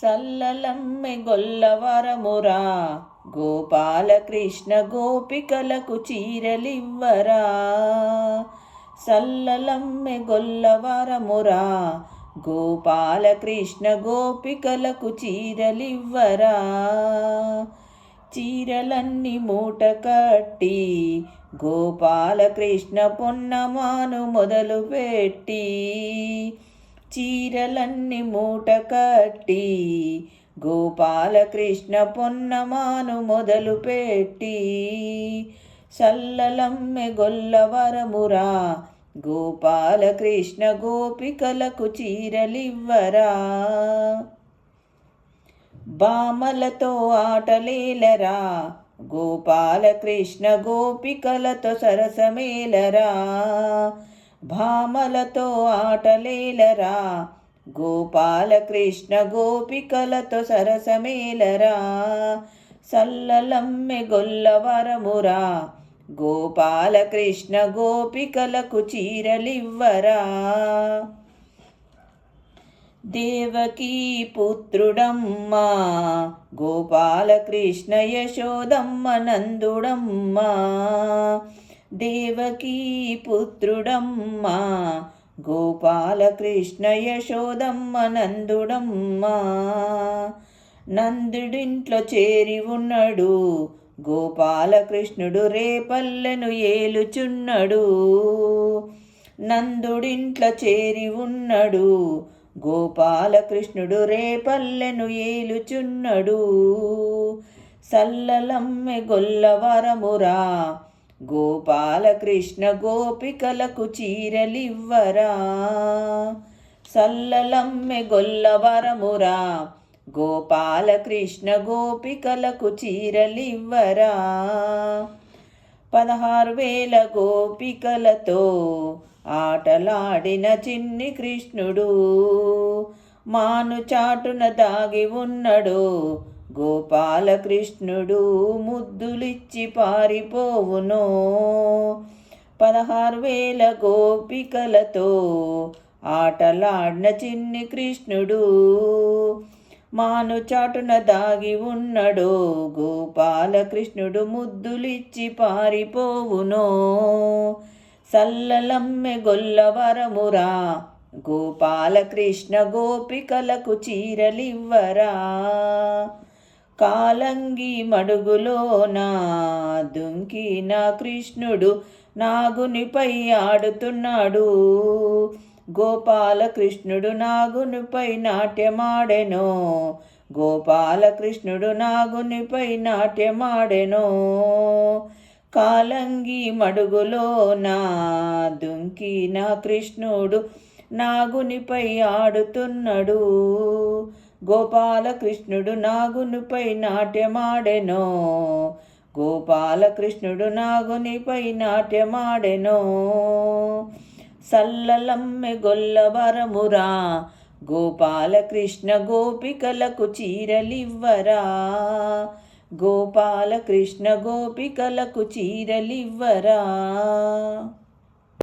సల్లలమ్మె గొల్లవరమురా గోపాలకృష్ణ గోపికలకు చీరలివ్వరా. సల్లలమ్మె గొల్లవరమురా గోపాలకృష్ణ గోపికలకు చీరలివ్వరా. చీరలన్నీ మూట కట్టి గోపాలకృష్ణ పొన్నమాను మొదలుపెట్టి. చీరలన్నీ మూట కట్టి గోపాలకృష్ణ పొన్నమాను మొదలుపెట్టి. సల్లలమ్మె గొల్లవరమురా గోపాలకృష్ణ గోపికలకు చీరలివ్వరా. బామలతో ఆటలేలరా గోపాలకృష్ణ గోపికలతో సరసమేలరా. భామలతో ఆటలేలరా గోపాలకృష్ణ గోపికలతో సరసమేలరా. సల్లలమ్మె గొల్లవరమురా గోపాలకృష్ణ గోపికలకు చీరలివ్వరా. దేవకీ పుత్రుడమ్మ గోపాలకృష్ణ యశోదమ్మ నందుడమ్మ. దేవకీ పుత్రుడమ్మ గోపాలకృష్ణ యశోదమ్మ నందుడమ్మ. నందుడింట్లో చేరి ఉన్నాడు గోపాలకృష్ణుడు రేపల్లెను ఏలుచున్నడు. నందుడింట్లో చేరి ఉన్నాడు గోపాలకృష్ణుడు రేపల్లెను ఏలుచున్నడు. సల్లలమ్మె గొల్లవరమురా గోపాలకృష్ణ గోపికలకు చీరలివ్వరా. సల్లలమ్మె గొల్లవరమురా గోపాలకృష్ణ గోపికలకు చీరలివ్వరా. 16,000 గోపికలతో ఆటలాడిన చిన్ని కృష్ణుడు మాను చాటున దాగి ఉన్నడు గోపాలకృష్ణుడు ముద్దులిచ్చి పారిపోవును. 16,000 గోపికలతో ఆటలాడిన చిన్ని కృష్ణుడు మాను చాటున దాగి ఉన్నడు గోపాలకృష్ణుడు ముద్దులిచ్చి పారిపోవును. సల్లలమ్మె గొల్లవరమురా గోపాలకృష్ణ గోపికలకు చీరలివ్వరా. కాలంగి మడుగులోన దుంకిన కృష్ణుడు నాగునిపై ఆడుతున్నాడు. గోపాలకృష్ణుడు నాగునిపై నాట్యమాడెను. గోపాలకృష్ణుడు నాగునిపై నాట్యమాడెను. కాలంగి మడుగులోన దుంకిన కృష్ణుడు నాగునిపై ఆడుతున్నాడు. గోపాలకృష్ణుడు నాగునిపై నాట్యమాడెను. గోపాలకృష్ణుడు నాగునిపై నాట్యమాడెను. సల్లలమ్మె గొల్లవరమురా గోపాలకృష్ణ గోపికలకు చీరలివ్వరా. గోపాలకృష్ణ గోపికలకు చీరలివ్వరా.